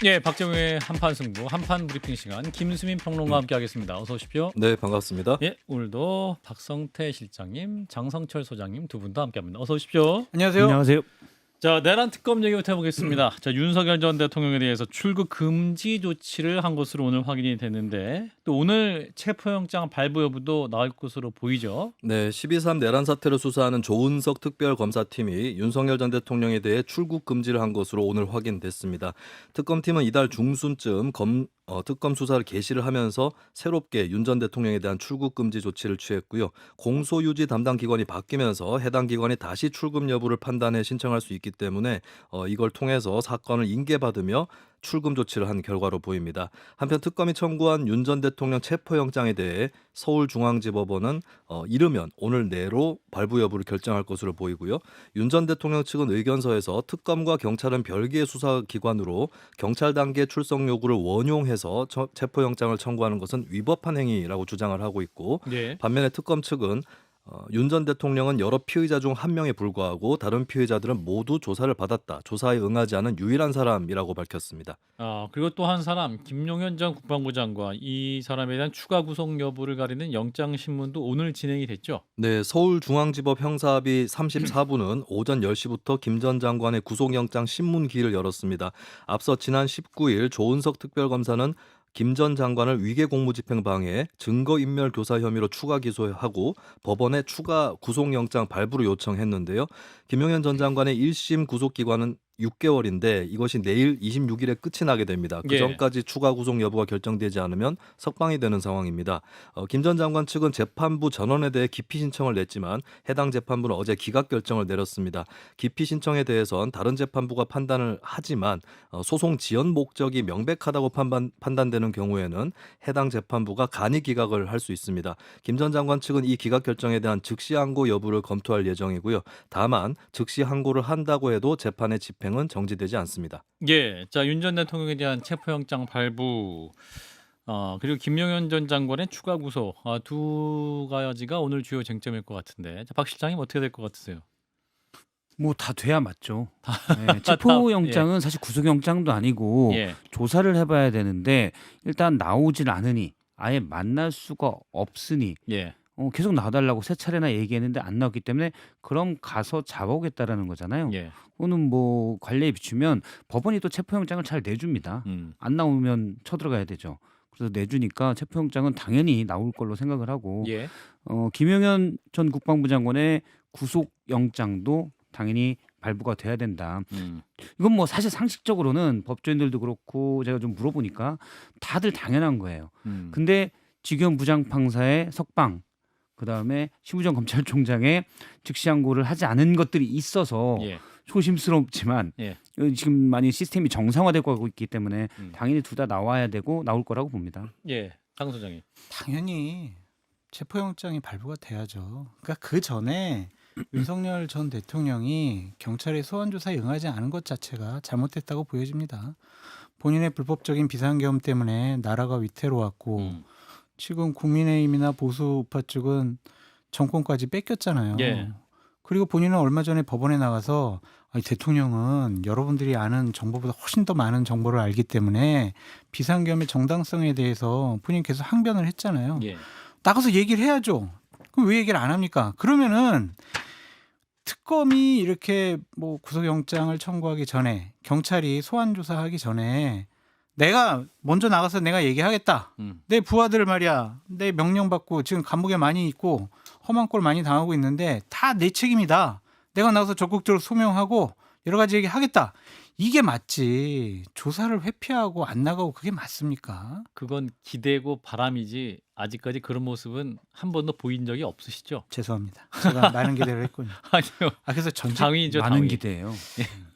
예, 박정우의 한판 승부, 한판 브리핑 시간 김수민 평론가와 함께하겠습니다. 어서 오십시오. 네, 반갑습니다. 예, 오늘도 박성태 실장님, 장성철 소장님 두 분도 함께합니다. 어서 오십시오. 안녕하세요. 안녕하세요. 자, 내란 특검 얘기부터 해보겠습니다. 자, 윤석열 전 대통령에 대해서 출국 금지 조치를 한 것으로 오늘 확인이 됐는데 또 오늘 체포영장 발부 여부도 나올 것으로 보이죠. 네, 12.3 내란 사태를 수사하는 조은석 특별검사팀이 윤석열 전 대통령에 대해 출국 금지를 한 것으로 오늘 확인됐습니다. 특검팀은 이달 중순쯤 특검 수사를 개시를 하면서 새롭게 윤 전 대통령에 대한 출국 금지 조치를 취했고요. 공소유지 담당 기관이 바뀌면서 해당 기관이 다시 출금 여부를 판단해 신청할 수 있기 때문에 이걸 통해서 사건을 인계받으며 출금 조치를 한 결과로 보입니다. 한편 특검이 청구한 윤 전 대통령 체포영장에 대해 서울중앙지법원은 이르면 오늘 내로 발부 여부를 결정할 것으로 보이고요. 윤 전 대통령 측은 의견서에서 특검과 경찰은 별개의 수사기관으로 경찰 단계 출석 요구를 원용해서 체포영장을 청구하는 것은 위법한 행위라고 주장을 하고 있고 예. 반면에 특검 측은 윤 전 대통령은 여러 피의자 중 한 명에 불과하고 다른 피의자들은 모두 조사를 받았다. 조사에 응하지 않은 유일한 사람이라고 밝혔습니다. 그리고 또 한 사람 김용현 전 국방부 장관 이 사람에 대한 추가 구속 여부를 가리는 영장 신문도 오늘 진행이 됐죠. 네, 서울중앙지법 형사합의 34부는 오전 10시부터 김 전 장관의 구속영장 신문기를 열었습니다. 앞서 지난 19일 조은석 특별검사는 김 전 장관을 위계 공무집행 방해, 증거인멸 교사 혐의로 추가 기소하고 법원에 추가 구속영장 발부를 요청했는데요. 김용현 전 장관의 1심 구속기관은 6개월인데 이것이 내일 26일에 끝이 나게 됩니다. 그 예. 전까지 추가 구속 여부가 결정되지 않으면 석방이 되는 상황입니다. 김 전 장관 측은 재판부 전원에 대해 기피 신청을 냈지만 해당 재판부는 어제 기각 결정을 내렸습니다. 기피 신청에 대해선 다른 재판부가 판단을 하지만 소송 지연 목적이 명백하다고 판단되는 경우에는 해당 재판부가 간이 기각을 할 수 있습니다. 김 전 장관 측은 이 기각 결정에 대한 즉시 항고 여부를 검토할 예정이고요. 다만 즉시 항고를 한다고 해도 재판의 집행은 정지되지 않습니다. 예, 자, 윤 전 대통령에 대한 체포영장 발부, 그리고 김용현 전 장관의 추가 구속 두 가지가 오늘 주요 쟁점일 것 같은데, 자, 박 실장님 어떻게 될 것 같으세요? 뭐 다 돼야 맞죠. 네, 체포영장은 사실 구속영장도 아니고 예, 조사를 해봐야 되는데 일단 나오질 않으니 아예 만날 수가 없으니 예, 계속 나와달라고 세 차례나 얘기했는데 안 나왔기 때문에 그럼 가서 잡아오겠다라는 거잖아요. 예, 그거는 뭐 관례에 비추면 법원이 또 체포영장을 잘 내줍니다. 안 나오면 쳐들어가야 되죠. 그래서 내주니까 체포영장은 당연히 나올 걸로 생각을 하고 예, 김용현 전 국방부 장관의 구속영장도 당연히 발부가 돼야 된다. 이건 뭐 사실 상식적으로는 법조인들도 그렇고 제가 좀 물어보니까 다들 당연한 거예요. 근데 직영 부장판사의 석방, 그다음에 심우정 검찰총장의 즉시 항고를 하지 않은 것들이 있어서 예, 조심스럽지만 예. 지금 많이 시스템이 정상화되고 하고 있기 때문에 음. 당연히 둘 다 나와야 되고 나올 거라고 봅니다. 예, 장 소장님. 당연히 체포영장이 발부가 돼야죠. 그러니까 그 전에 윤석열 전 대통령이 경찰의 소환 조사에 응하지 않은 것 자체가 잘못됐다고 보여집니다. 본인의 불법적인 비상계엄 때문에 나라가 위태로웠고 지금 국민의힘이나 보수 우파 쪽은 정권까지 뺏겼잖아요. 예. 그리고 본인은 얼마 전에 법원에 나가서 아니, 대통령은 여러분들이 아는 정보보다 훨씬 더 많은 정보를 알기 때문에 비상계엄의 정당성에 대해서 본인 계속 항변을 했잖아요. 예. 나가서 얘기를 해야죠. 그럼 왜 얘기를 안 합니까? 그러면은 특검이 이렇게 뭐 구속영장을 청구하기 전에 경찰이 소환 조사하기 전에 내가 먼저 나가서 내가 얘기하겠다. 내 부하들 말이야. 내 명령 받고 지금 감옥에 많이 있고 험한 꼴 많이 당하고 있는데 다 내 책임이다. 내가 나가서 적극적으로 소명하고 여러 가지 얘기하겠다. 이게 맞지. 조사를 회피하고 안 나가고 그게 맞습니까? 그건 기대고 바람이지 아직까지 그런 모습은 한 번도 보인 적이 없으시죠? 죄송합니다. 제가 많은 기대를 했군요. 아니요. 그래서 전직 당위죠, 많은 당위. 기대예요.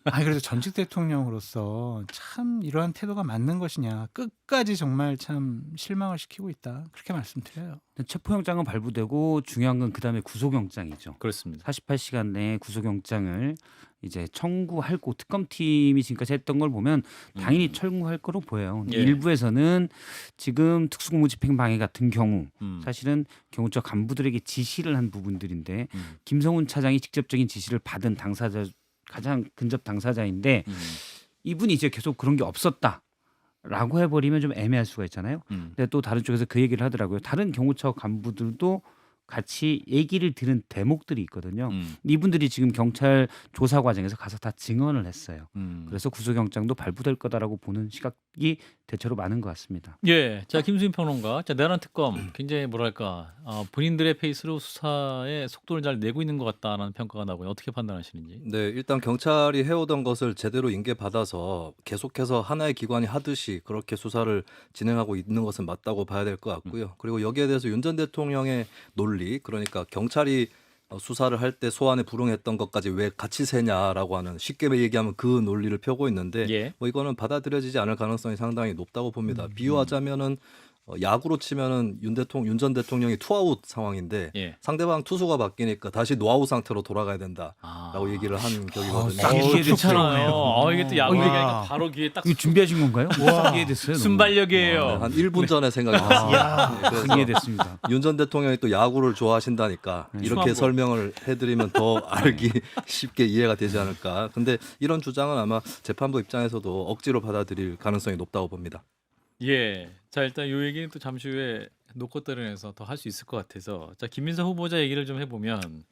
그래서 전직 대통령으로서 참 이러한 태도가 맞는 것이냐. 끝까지 정말 참 실망을 시키고 있다. 그렇게 말씀드려요. 체포영장은 발부되고 중요한 건 그다음에 구속영장이죠. 그렇습니다. 48시간 내에 구속영장을 이제 청구할 거 특검팀이 지금까지 했던 걸 보면 당연히 청구할 거로 보여요. 예. 일부에서는 지금 특수공무집행방해 같은 경우 사실은 경호처 간부들에게 지시를 한 부분들인데 김성훈 차장이 직접적인 지시를 받은 당사자 가장 근접 당사자인데 이분이 이제 계속 그런 게 없었다. 라고 해버리면 좀 애매할 수가 있잖아요. 음. 근데 또 다른 쪽에서 그 얘기를 하더라고요. 다른 경호처 간부들도 같이 얘기를 들은 대목들이 있거든요. 이분들이 지금 경찰 조사 과정에서 가서 다 증언을 했어요. 그래서 구속영장도 발부될 거다라고 보는 시각이 대체로 많은 것 같습니다. 예, 자 김수인 평론가, 자 내란 특검 굉장히 뭐랄까 본인들의 페이스로 수사의 속도를 잘 내고 있는 것 같다라는 평가가 나오고요. 어떻게 판단하시는지? 네, 일단 경찰이 해오던 것을 제대로 인계받아서 계속해서 하나의 기관이 하듯이 그렇게 수사를 진행하고 있는 것은 맞다고 봐야 될 것 같고요. 그리고 여기에 대해서 윤 전 대통령의 논리, 그러니까 경찰이 수사를 할 때 소환에 불응했던 것까지 왜 같이 세냐라고 하는, 쉽게 얘기하면 그 논리를 펴고 있는데 예. 뭐 이거는 받아들여지지 않을 가능성이 상당히 높다고 봅니다. 비유하자면은 야구로 치면은 윤 전 대통령이 투아웃 상황인데 예. 상대방 투수가 바뀌니까 다시 노아웃 상태로 돌아가야 된다라고 아. 얘기를 하는 격이거든요. 딱 이해됐어요. 좋잖아요. 이게 또 야구 와. 얘기하니까 바로 귀에 딱 이거 준비하신 건가요? 딱 이해됐어요. 너무. 순발력이에요. 네, 한 1분 전에 생각이 났습니다. 네, 그래서 이해됐습니다. 윤 전 대통령이 또 야구를 좋아하신다니까 이렇게 수학고. 설명을 해드리면 더 알기 쉽게 이해가 되지 않을까. 근데 이런 주장은 아마 재판부 입장에서도 억지로 받아들일 가능성이 높다고 봅니다. 예. 자 일단 요 얘기는 또 잠시 후에 놓고 떨어내서 더 할 수 있을 것 같아서, 자 김민석 후보자 얘기를 좀 해보면,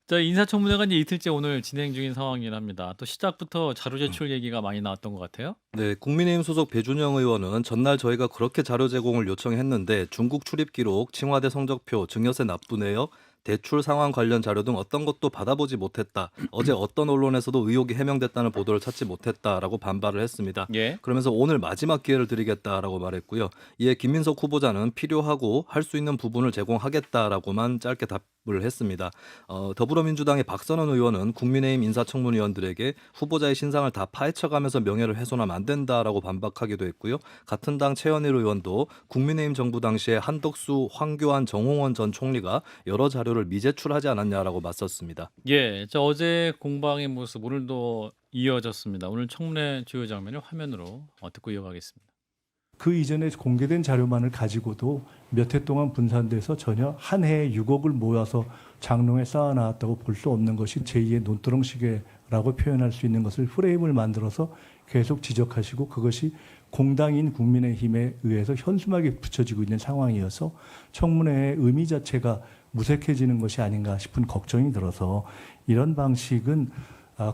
자 인사청문회가 이제 이틀째 오늘 진행 중인 상황이긴 합니다. 또 시작부터 자료 제출 얘기가 많이 나왔던 것 같아요. 네, 국민의힘 소속 배준영 의원은 전날 저희가 그렇게 자료 제공을 요청했는데 중국 출입 기록, 칭화대 성적표, 증여세 납부 내역, 대출 상황 관련 자료 등 어떤 것도 받아보지 못했다. 어제 어떤 언론에서도 의혹이 해명됐다는 보도를 찾지 못했다라고 반발을 했습니다. 예. 그러면서 오늘 마지막 기회를 드리겠다라고 말했고요. 이에 김민석 후보자는 필요하고 할 수 있는 부분을 제공하겠다라고만 짧게 답을 했습니다. 더불어민주당의 박선원 의원은 국민의힘 인사청문위원들에게 후보자의 신상을 다 파헤쳐가면서 명예를 훼손하면 안 된다라고 반박하기도 했고요. 같은 당 최현일 의원도 국민의힘 정부 당시에 한덕수, 황교안, 정홍원 전 총리가 여러 자료를 미제출하지 않았냐라고 맞섰습니다. 예. 자 어제 공방의 모습 오늘도 이어졌습니다. 오늘 청문회 주요 장면을 화면으로 듣고 이어가겠습니다. 그 이전에 공개된 자료만을 가지고도 몇 해 동안 분산돼서 전혀 한 해에 6억을 모아서 장롱에 쌓아놨다고 볼 수 없는 것이 제2의 논두렁 시계라고 표현할 수 있는 것을 프레임을 만들어서 계속 지적하시고, 그것이 공당인 국민의힘에 의해서 현수막에 붙여지고 있는 상황이어서 청문회의 의미 자체가 무색해지는 것이 아닌가 싶은 걱정이 들어서, 이런 방식은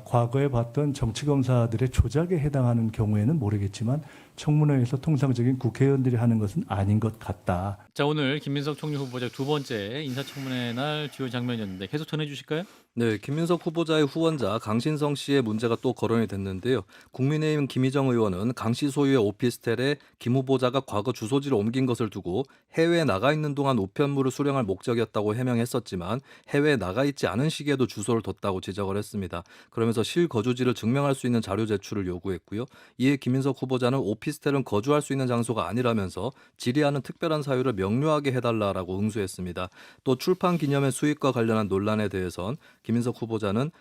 과거에 봤던 정치검사들의 조작에 해당하는 경우에는 모르겠지만 청문회에서 통상적인 국회의원들이 하는 것은 아닌 것 같다. 자 오늘 김민석 총리 후보자 두 번째 인사청문회 날 주요 장면이었는데 계속 전해주실까요? 네, 김민석 후보자의 후원자 강신성 씨의 문제가 또 거론이 됐는데요. 국민의힘 김희정 의원은 강 씨 소유의 오피스텔에 김 후보자가 과거 주소지를 옮긴 것을 두고 해외에 나가 있는 동안 우편물을 수령할 목적이었다고 해명했었지만 해외에 나가 있지 않은 시기에도 주소를 뒀다고 지적을 했습니다. 그러면서 실거주지를 증명할 수 있는 자료 제출을 요구했고요. 이에 김민석 후보자는 오피스텔은 거주할 수 있는 장소가 아니라면서 질의하는 특별한 사유를 명료하게 해달라라고 응수했습니다. 또 출판 기념회 수익과 관련한 논란에 대해선 김민석 후보자는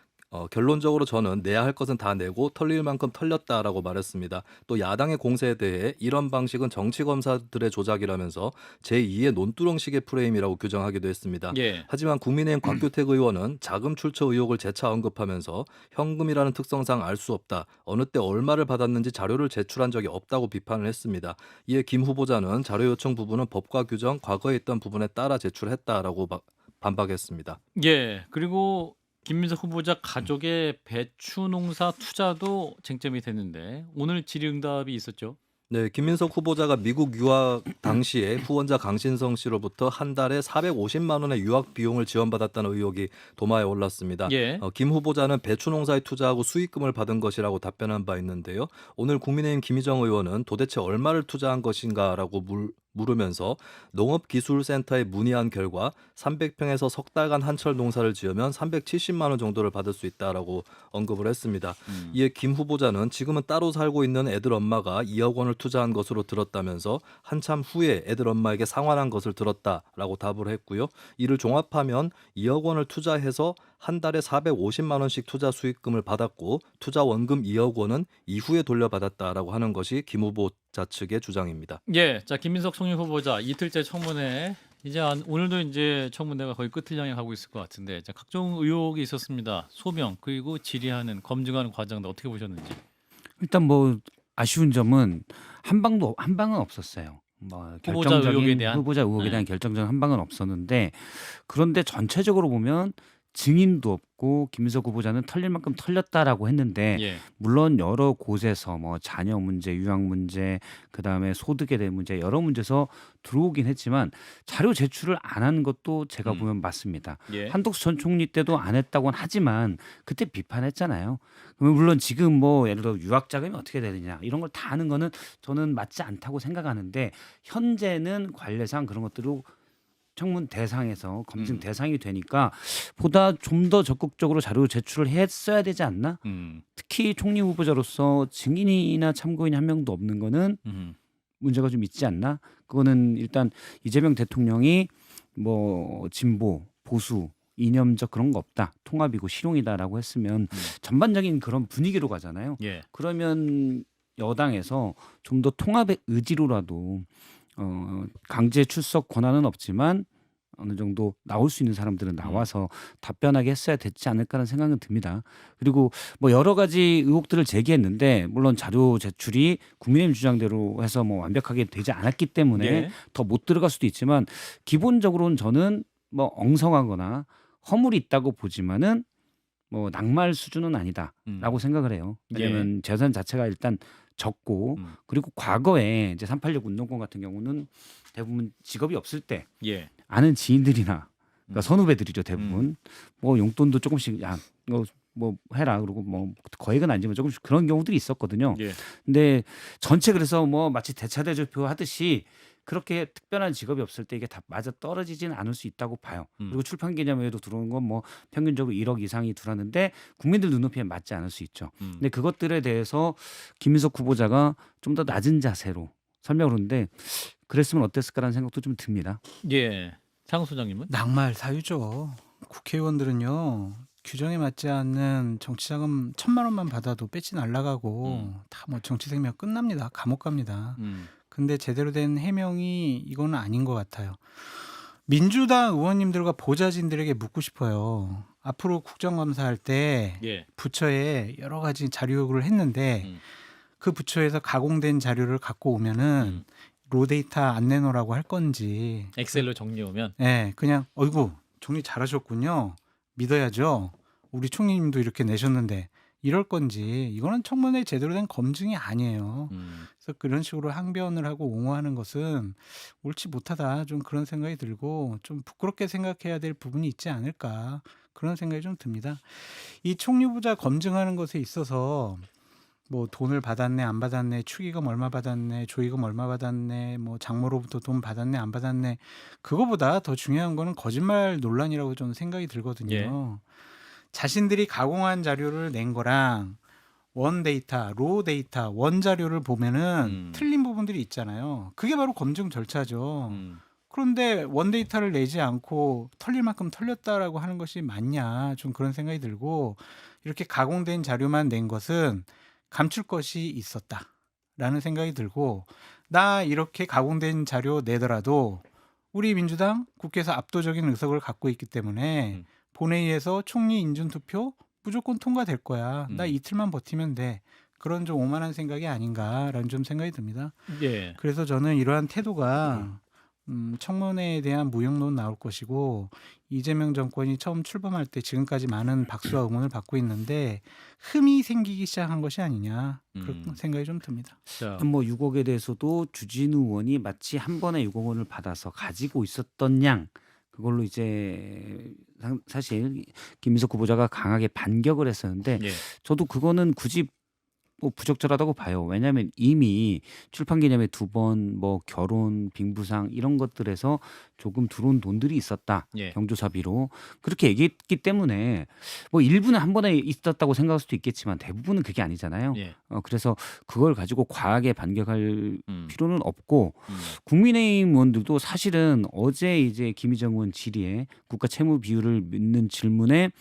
결론적으로 저는 내야 할 것은 다 내고 털릴 만큼 털렸다라고 말했습니다. 또 야당의 공세에 대해 이런 방식은 정치검사들의 조작이라면서 제2의 논두렁식의 프레임이라고 규정하기도 했습니다. 예. 하지만 국민의힘 곽규택 의원은 자금 출처 의혹을 재차 언급하면서 현금이라는 특성상 알 수 없다. 어느 때 얼마를 받았는지 자료를 제출한 적이 없다고 비판을 했습니다. 이에 김 후보자는 자료 요청 부분은 법과 규정, 과거에 있던 부분에 따라 제출했다라고 반박했습니다. 예. 그리고 김민석 후보자 가족의 배추 농사 투자도 쟁점이 됐는데 오늘 질의응답이 있었죠. 네, 김민석 후보자가 미국 유학 당시에 후원자 강신성 씨로부터 한 달에 450만 원의 유학 비용을 지원받았다는 의혹이 도마에 올랐습니다. 예. 김 후보자는 배추 농사에 투자하고 수익금을 받은 것이라고 답변한 바 있는데요. 오늘 국민의힘 김희정 의원은 도대체 얼마를 투자한 것인가라고 물으면서 농업기술센터에 문의한 결과 300평에서 석 달간 한철 농사를 지으면 370만 원 정도를 받을 수 있다라고 언급을 했습니다. 이에 김 후보자는 지금은 따로 살고 있는 애들 엄마가 2억 원을 투자한 것으로 들었다면서 한참 후에 애들 엄마에게 상환한 것을 들었다라고 답을 했고요. 이를 종합하면 2억 원을 투자해서 한 달에 450만 원씩 투자 수익금을 받았고 투자 원금 2억 원은 이후에 돌려받았다라고 하는 것이 김 후보자 측의 주장입니다. 예. 자 김민석 총리 후보자 이틀째 청문회, 이제 오늘도 이제 청문회가 거의 끝을 향해 가고 있을 것 같은데, 자, 각종 의혹이 있었습니다. 소명 그리고 질의하는 검증하는 과정도 어떻게 보셨는지. 일단 뭐 아쉬운 점은 한 방은 없었어요. 뭐 후보자 결정적인 의혹에 대한? 후보자 의혹에 네. 대한 결정적인 한 방은 없었는데 그런데 전체적으로 보면 증인도 없고 김민석 후보자는 털릴 만큼 털렸다라고 했는데 예. 물론 여러 곳에서 뭐 자녀 문제, 유학 문제, 그다음에 소득에 대한 문제 여러 문제에서 들어오긴 했지만 자료 제출을 안 한 것도 제가 보면 맞습니다. 예. 한덕수 전 총리 때도 안 했다고는 하지만 그때 비판했잖아요. 그러면 물론 지금 뭐 예를 들어 유학 자금이 어떻게 되느냐 이런 걸 다 하는 거는 저는 맞지 않다고 생각하는데 현재는 관례상 그런 것들로 청문 대상에서 검증 대상이 되니까 보다 좀 더 적극적으로 자료 제출을 했어야 되지 않나? 특히 총리 후보자로서 증인이나 참고인이 한 명도 없는 거는 문제가 좀 있지 않나? 그거는 일단 이재명 대통령이 뭐 진보, 보수, 이념적 그런 거 없다. 통합이고 실용이다라고 했으면 전반적인 그런 분위기로 가잖아요. 예. 그러면 여당에서 좀 더 통합의 의지로라도 강제 출석 권한은 없지만 어느 정도 나올 수 있는 사람들은 나와서 답변하게 했어야 됐지 않을까라는 생각은 듭니다. 그리고 뭐 여러 가지 의혹들을 제기했는데 물론 자료 제출이 국민의힘 주장대로 해서 뭐 완벽하게 되지 않았기 때문에 예. 더 못 들어갈 수도 있지만 기본적으로는 저는 뭐 엉성하거나 허물이 있다고 보지만은 뭐 낙마할 수준은 아니다라고 생각을 해요. 왜냐하면 재산 자체가 일단 적고 그리고 과거에 이제 386 운동권 같은 경우는 대부분 직업이 없을 때 예. 아는 지인들이나 그러니까 선후배들이죠 대부분 뭐 용돈도 조금씩 야 뭐 해라 그러고 뭐 거액은 아니지만 조금씩 그런 경우들이 있었거든요. 예. 근데 전체 그래서 뭐 마치 대차대조표 하듯이 그렇게 특별한 직업이 없을 때 이게 다 맞아 떨어지지는 않을 수 있다고 봐요. 그리고 출판 기념회에도 들어오는 건 뭐 평균적으로 1억 이상이 들어왔는데 국민들 눈높이에 맞지 않을 수 있죠. 근데 그것들에 대해서 김민석 후보자가 좀 더 낮은 자세로 설명을 하는데 그랬으면 어땠을까라는 생각도 좀 듭니다. 예. 장 소장님은? 낙마할 사유죠. 국회의원들은요. 규정에 맞지 않는 정치자금 1,000만 원만 받아도 배지 날라가고 다 뭐 정치 생명 끝납니다. 감옥 갑니다. 근데 제대로 된 해명이 이거는 아닌 것 같아요. 민주당 의원님들과 보좌진들에게 묻고 싶어요. 앞으로 국정감사할 때 예. 부처에 여러 가지 자료 요구를 했는데 그 부처에서 가공된 자료를 갖고 오면은 로데이터 안 내놓으라고 할 건지. 엑셀로 정리 오면. 네, 그냥 어이구 정리 잘하셨군요. 믿어야죠. 우리 총리님도 이렇게 내셨는데 이럴 건지 이거는 청문회 제대로 된 검증이 아니에요. 그래서 그런 식으로 항변을 하고 옹호하는 것은 옳지 못하다. 좀 그런 생각이 들고 좀 부끄럽게 생각해야 될 부분이 있지 않을까 그런 생각이 좀 듭니다. 이 총리 후보자 검증하는 것에 있어서 뭐 돈을 받았네 안 받았네 축의금 얼마 받았네 조의금 얼마 받았네 뭐 장모로부터 돈 받았네 안 받았네 그거보다 더 중요한 거는 거짓말 논란이라고 저는 생각이 들거든요. 예. 자신들이 가공한 자료를 낸 거랑 원 데이터, 로 데이터, 원 자료를 보면은 틀린 부분들이 있잖아요. 그게 바로 검증 절차죠. 그런데 원 데이터를 내지 않고 털릴 만큼 털렸다라고 하는 것이 맞냐 좀 그런 생각이 들고 이렇게 가공된 자료만 낸 것은 감출 것이 있었다라는 생각이 들고 나 이렇게 가공된 자료 내더라도 우리 민주당 국회에서 압도적인 의석을 갖고 있기 때문에 본회의에서 총리 인준 투표 무조건 통과될 거야. 나 이틀만 버티면 돼. 그런 좀 오만한 생각이 아닌가라는 좀 생각이 듭니다. 예. 그래서 저는 이러한 태도가 청문회에 대한 무용론 나올 것이고 이재명 정권이 처음 출범할 때 지금까지 많은 박수와 응원을 받고 있는데 흠이 생기기 시작한 것이 아니냐 그런 생각이 좀 듭니다. 자, 뭐 6억에 대해서도 주진우 의원이 마치 한 번에 6억 원을 받아서 가지고 있었던 양 그걸로 이제 사실 김민석 후보자가 강하게 반격을 했었는데 예. 저도 그거는 굳이 뭐 부적절하다고 봐요. 왜냐하면 이미 출판 기념회 2번 뭐 결혼 빙부상 이런 것들에서 조금 들어온 돈들이 있었다. 예. 경조사비로 그렇게 얘기했기 때문에 뭐 일부는 한 번에 있었다고 생각할 수도 있겠지만 대부분은 그게 아니잖아요. 예. 그래서 그걸 가지고 과하게 반격할 필요는 없고 음. 국민의힘 의원들도 사실은 어제 이제 김희정 의원 질의에 국가 채무 비율을 묻는 질문에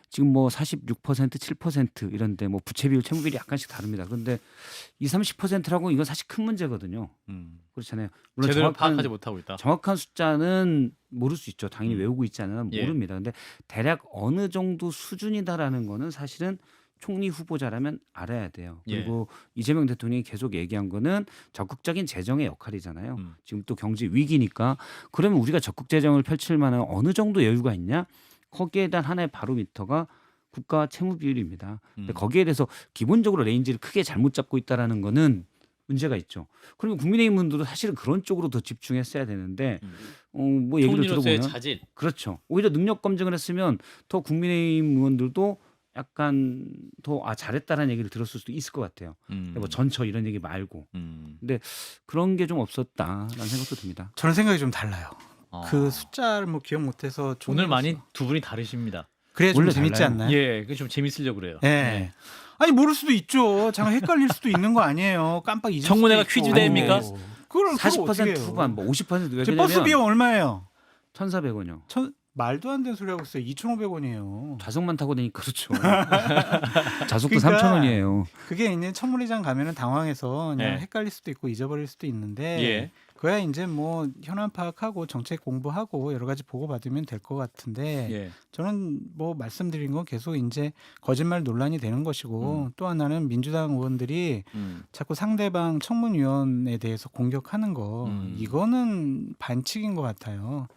지금 뭐 46%, 7% 이런데 뭐 부채 비율, 채무 비율이 약간씩 다릅니다. 그런데 20, 30%라고 이건 사실 큰 문제거든요. 그렇잖아요. 물론 제대로 파악하지 못하고 있다. 정확한 숫자는 모를 수 있죠. 당연히 외우고 있지 않으면 예. 모릅니다. 근데 대략 어느 정도 수준이다라는 거는 사실은 총리 후보자라면 알아야 돼요. 예. 그리고 이재명 대통령이 계속 얘기한 거는 적극적인 재정의 역할이잖아요. 지금 또 경제 위기니까 그러면 우리가 적극 재정을 펼칠 만한 어느 정도 여유가 있냐? 거기에 대한 하나의 바로미터가 국가 채무 비율입니다. 근데 거기에 대해서 기본적으로 레인지를 크게 잘못 잡고 있다라는 거는 문제가 있죠. 그러면 국민의힘 분들도 사실은 그런 쪽으로 더 집중했어야 되는데 뭐 얘기를 총리로서의 들어보면 자질. 그렇죠. 오히려 능력 검증을 했으면 더 국민의힘 의원들도 약간 더 잘했다라는 얘기를 들었을 수도 있을 것 같아요. 뭐 전처 이런 얘기 말고. 근데 그런 게 좀 없었다라는 생각도 듭니다. 저는 생각이 좀 달라요. 아. 그 숫자를 뭐 기억 못해서 오늘 총리로서. 많이 두 분이 다르십니다. 그래야 좀 원래 재밌지 달라요. 않나요? 예, 그게 좀 재밌으려고 그래요. 예. 아니 모를 수도 있죠. 잠깐 헷갈릴 수도 있는 거 아니에요. 깜빡 잊을 청문회가 수도 있고. 퀴즈 대회입니까? 그걸 40% 후반 뭐 50%왜 제 버스 비용 얼마예요? 1,400원이요. 말도 안 되는 소리 하고 있어요. 2,500원이에요. 좌석만 타고 다니까 그렇죠. 좌석도 그러니까 3,000원이에요. 그게 있는 청문회장 가면은 당황해서 그냥 예. 헷갈릴 수도 있고 잊어버릴 수도 있는데 예. 그야 이제 뭐 현안 파악하고 정책 공부하고 여러 가지 보고 받으면 될 것 같은데 예. 저는 뭐 말씀드린 건 계속 이제 거짓말 논란이 되는 것이고 또 하나는 민주당 의원들이 자꾸 상대방 청문위원에 대해서 공격하는 거 이거는 반칙인 것 같아요.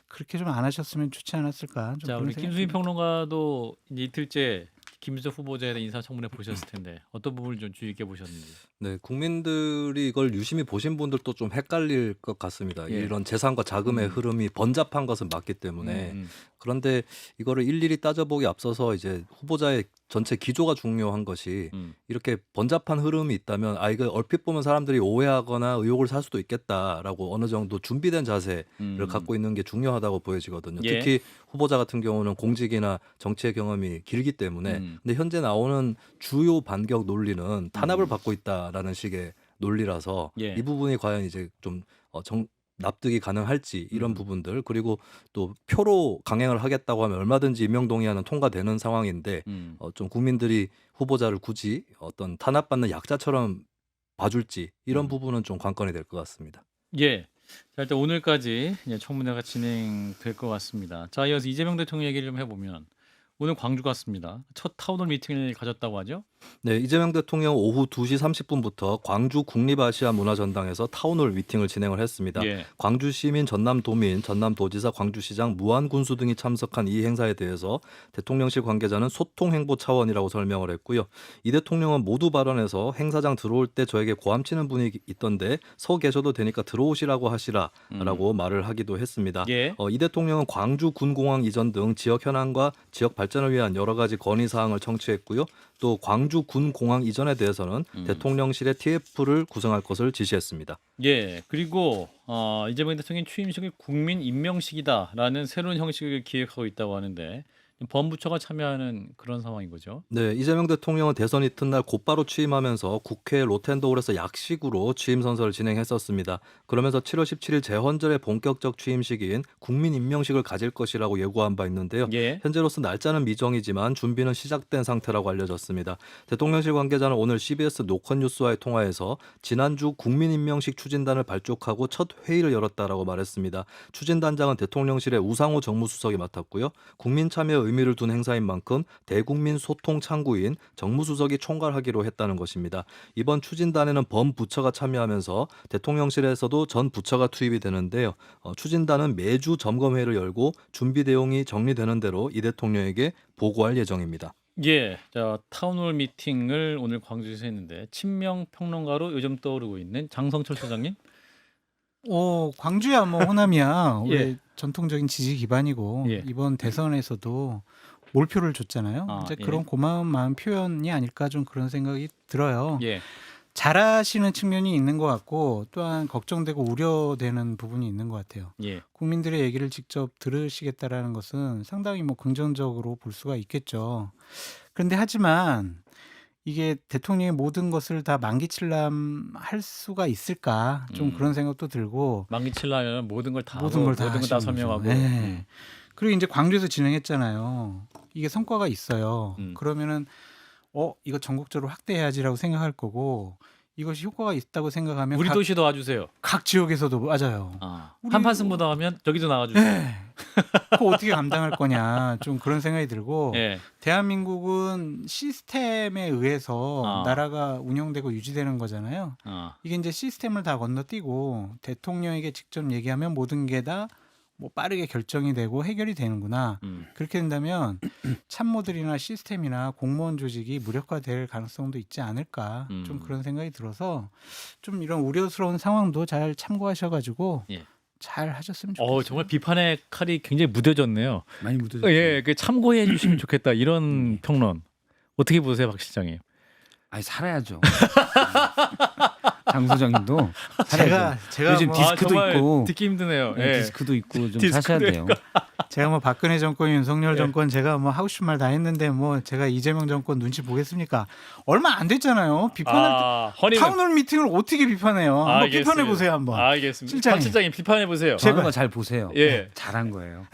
그렇게 좀 안 하셨으면 좋지 않았을까. 좀 자, 그런 우리 생각이 김수민 듭니다. 평론가도 이제 이틀째 김수석 후보자에 대한 인사청문회 보셨을 텐데 어떤 부분을 좀 주의 있게 보셨는지. 네, 국민들이 이걸 유심히 보신 분들도 좀 헷갈릴 것 같습니다. 예. 이런 재산과 자금의 흐름이 번잡한 것은 맞기 때문에 그런데 이거를 일일이 따져보기 앞서서 이제 후보자의 전체 기조가 중요한 것이 이렇게 번잡한 흐름이 있다면 이거 얼핏 보면 사람들이 오해하거나 의혹을 살 수도 있겠다라고 어느 정도 준비된 자세를 갖고 있는 게 중요하다고 보여지거든요. 예. 특히 후보자 같은 경우는 공직이나 정치의 경험이 길기 때문에 근데 현재 나오는 주요 반격 논리는 탄압을 받고 있다라는 식의 논리라서 예. 이 부분이 과연 이제 좀 납득이 가능할지 이런 부분들 그리고 또 표로 강행을 하겠다고 하면 얼마든지 임명동의안은 통과되는 상황인데 좀 국민들이 후보자를 굳이 어떤 탄압받는 약자처럼 봐줄지 이런 부분은 좀 관건이 될 것 같습니다. 예. 자, 일단 오늘까지 이제 청문회가 진행될 것 같습니다. 자, 이어서 이재명 대통령 얘기를 좀 해보면 오늘 광주 갔습니다. 첫 타운홀 미팅을 가졌다고 하죠? 네, 이재명 대통령 오후 2시 30분부터 광주 국립아시아 문화전당에서 타운홀 미팅을 진행을 했습니다. 예. 광주 시민, 전남도민, 전남도지사, 광주시장, 무안군수 등이 참석한 이 행사에 대해서 대통령실 관계자는 소통 행보 차원이라고 설명을 했고요. 이 대통령은 모두 발언에서 행사장 들어올 때 저에게 고함치는 분이 있던데 서 계셔도 되니까 들어오시라고 하시라라고 말을 하기도 했습니다. 예. 이 대통령은 광주 군공항 이전 등 지역 현안과 지역 발전을 위한 여러 가지 건의 사항을 청취했고요. 또 광주 군공항 이전에 대해서는 대통령실의 TF를 구성할 것을 지시했습니다. 예. 그리고 이재명 대통령 취임식을 국민 임명식이다라는 새로운 형식을 기획하고 있다고 하는데 범부처가 참여하는 그런 상황인 거죠. 네, 이재명 대통령은 대선 이튿날 곧바로 취임하면서 국회 로텐더홀에서 약식으로 취임 선서를 진행했었습니다. 그러면서 7월 17일 재헌절의 본격적 취임식인 국민 임명식을 가질 것이라고 예고한 바 있는데요. 예. 현재로서 날짜는 미정이지만 준비는 시작된 상태라고 알려졌습니다. 대통령실 관계자는 오늘 CBS 노컷뉴스와의 통화에서 지난주 국민 임명식 추진단을 발족하고 첫 회의를 열었다라고 말했습니다. 추진단장은 대통령실의 우상호 정무수석이 맡았고요. 국민 참여 의미를 둔 행사인 만큼 대국민 소통 창구인 정무수석이 총괄하기로 했다는 것입니다. 이번 추진단에는 범부처가 참여하면서 대통령실에서도 전 부처가 투입이 되는데요. 추진단은 매주 점검회의를 열고 준비 내용이 정리되는 대로 이 대통령에게 보고할 예정입니다. 예. 자, 타운홀 미팅을 오늘 광주에서 했는데 친명 평론가로 요즘 떠오르고 있는 장성철 소장님. 광주야 뭐 호남이야. 예. 우리 전통적인 지지 기반이고 예. 이번 대선에서도 몰표를 줬잖아요. 이제 예. 그런 고마운 마음 표현이 아닐까 좀 그런 생각이 들어요. 예. 잘하시는 측면이 있는 것 같고 또한 걱정되고 우려되는 부분이 있는 것 같아요. 예. 국민들의 얘기를 직접 들으시겠다라는 것은 상당히 뭐 긍정적으로 볼 수가 있겠죠. 그런데 하지만 이게 대통령의 모든 것을 다 만기칠람 할 수가 있을까 좀 그런 생각도 들고 만기칠라면 모든 걸 다 모든 걸 다 모든 걸 다 설명하고. 네. 그리고 이제 광주에서 진행했잖아요. 이게 성과가 있어요. 그러면은 이거 전국적으로 확대해야지라고 생각할 거고 이것이 효과가 있다고 생각하면 우리 도시도 와주세요. 각 지역에서도 맞아요. 한판 승부다 하면 저기도 나와주세요. 네. 그거 어떻게 감당할 거냐 좀 그런 생각이 들고 예. 대한민국은 시스템에 의해서 아. 나라가 운영되고 유지되는 거잖아요. 이게 이제 시스템을 다 건너뛰고 대통령에게 직접 얘기하면 모든 게 다 뭐 빠르게 결정이 되고 해결이 되는구나. 그렇게 된다면 참모들이나 시스템이나 공무원 조직이 무력화될 가능성도 있지 않을까. 좀 그런 생각이 들어서 좀 이런 우려스러운 상황도 잘 참고하셔가지고 예. 잘 하셨으면 좋겠어요. 정말 비판의 칼이 굉장히 무뎌졌네요. 많이 묻어졌죠. 예, 그 참고해 주시면 좋겠다 이런 평론 어떻게 보세요, 박 실장님? 아니 살아야죠. 장 소장님도 살아야죠. 제가 요즘 뭐, 디스크도 정말 있고 듣기 힘드네요. 네, 예. 디스크도 있고 좀 디스크도 사셔야 돼요. 제가 뭐 박근혜 정권, 윤석열 예. 정권 제가 뭐 하고 싶은 말 다 했는데 뭐 제가 이재명 정권 눈치 보겠습니까? 얼마 안 됐잖아요. 비판할 때 허니문. 타운홀 미팅을 어떻게 비판해요? 한번 비판해 보세요 한번. 알겠습니다. 실장님. 박 실장님 비판해 보세요. 저는 거잘 보세요. 예. 잘한 거예요.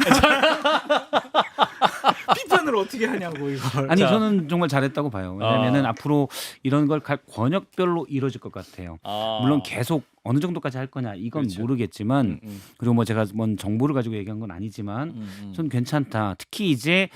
비판을 어떻게 하냐고 이걸. 아니 자. 저는 정말 잘했다고 봐요. 왜냐하면 앞으로 이런 걸 각 권역별로 이루어질 것 같아요. 물론 계속 어느 정도까지 할 거냐 이건 그렇죠. 모르겠지만 그리고 뭐 제가 뭔 정보를 가지고 얘기한 건 아니지만 전 괜찮다. 특히 이제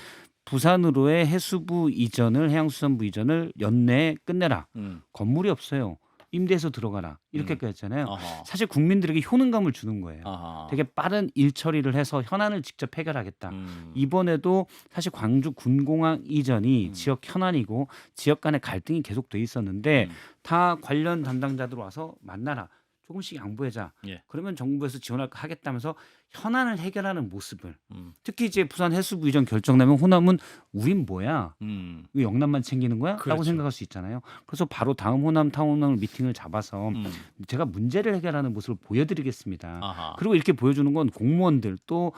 부산으로의 해수부 이전을 해양수산부 이전을 연내에 끝내라. 건물이 없어요. 임대해서 들어가라. 이렇게까지 했잖아요. 사실 국민들에게 효능감을 주는 거예요. 되게 빠른 일 처리를 해서 현안을 직접 해결하겠다. 이번에도 사실 광주 군공항 이전이 지역 현안이고 지역 간의 갈등이 계속 돼 있었는데 다 관련 담당자들 와서 만나라. 조금씩 양보하자. 예. 그러면 정부에서 지원하겠다면서 현안을 해결하는 모습을 특히 이제 부산 해수부 이전 결정 나면 호남은 우린 뭐야? 왜 영남만 챙기는 거야? 그렇죠. 라고 생각할 수 있잖아요. 그래서 바로 다음 호남 타운홀 미팅을 잡아서 제가 문제를 해결하는 모습을 보여드리겠습니다. 그리고 이렇게 보여주는 건 공무원들 또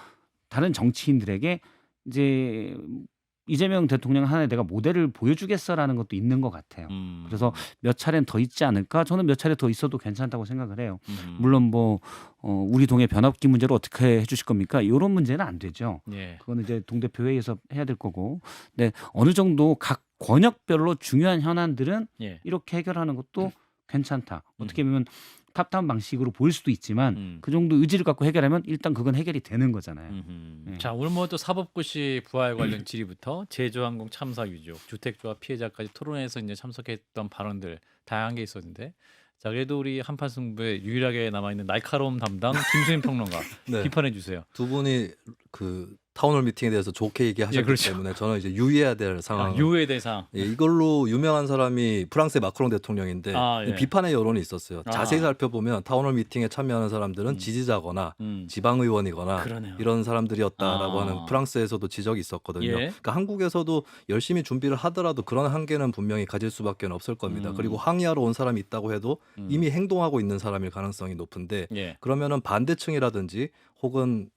다른 정치인들에게 이제 이재명 대통령 하나의 내가 모델을 보여주겠어라는 것도 있는 것 같아요. 그래서 몇 차례는 더 있지 않을까? 저는 몇 차례 더 있어도 괜찮다고 생각을 해요. 물론 뭐 우리 동해 변압기 문제를 어떻게 해주실 겁니까? 이런 문제는 안 되죠. 예. 그거는 이제 동대표 회의에서 해야 될 거고. 근데 어느 정도 각 권역별로 중요한 현안들은 예. 이렇게 해결하는 것도 괜찮다. 어떻게 보면 탑다운 방식으로 보일 수도 있지만 그 정도 의지를 갖고 해결하면 일단 그건 해결이 되는 거잖아요. 네. 자, 오늘 뭐 또 사법고시 부활 관련 질의부터 제주항공 참사 유족, 주택조합 피해자까지 토론회에서 이제 참석했던 발언들 다양한 게 있었는데, 자 그래도 우리 한판 승부에 유일하게 남아 있는 날카로움 담당 김수민 평론가 네. 비판해 주세요. 두 분이 그 타운홀 미팅에 대해서 좋게 얘기하셨기 예, 그렇죠. 때문에 저는 이제 유의해야 될 상황. 유해 대상. 예, 이걸로 유명한 사람이 프랑스의 마크롱 대통령인데 예. 비판의 여론이 있었어요. 자세히 살펴보면 타운홀 미팅에 참여하는 사람들은 지지자거나 지방의원이거나 그러네요. 이런 사람들이었다라고 아. 하는 프랑스에서도 지적이 있었거든요. 예. 그러니까 한국에서도 열심히 준비를 하더라도 그런 한계는 분명히 가질 수밖에 없을 겁니다. 그리고 항의하러 온 사람이 있다고 해도 이미 행동하고 있는 사람일 가능성이 높은데 예. 그러면은 반대층이라든지 혹은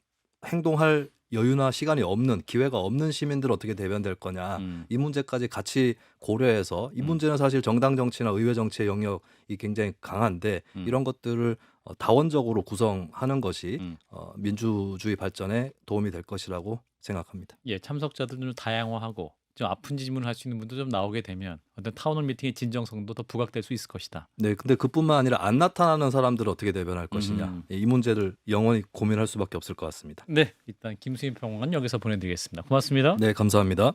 행동할 여유나 시간이 없는 기회가 없는 시민들 어떻게 대변될 거냐 이 문제까지 같이 고려해서 이 문제는 사실 정당 정치나 의회 정치의 영역이 굉장히 강한데 이런 것들을 다원적으로 구성하는 것이 민주주의 발전에 도움이 될 것이라고 생각합니다. 예, 참석자들을 좀 다양화하고 좀 아픈 질문을 할 수 있는 분도 좀 나오게 되면 어떤 타운홀 미팅의 진정성도 더 부각될 수 있을 것이다. 네, 근데 그뿐만 아니라 안 나타나는 사람들을 어떻게 대변할 것이냐 이 문제를 영원히 고민할 수밖에 없을 것 같습니다. 네, 일단 김수민 평론가는 여기서 보내드리겠습니다. 고맙습니다. 네, 감사합니다.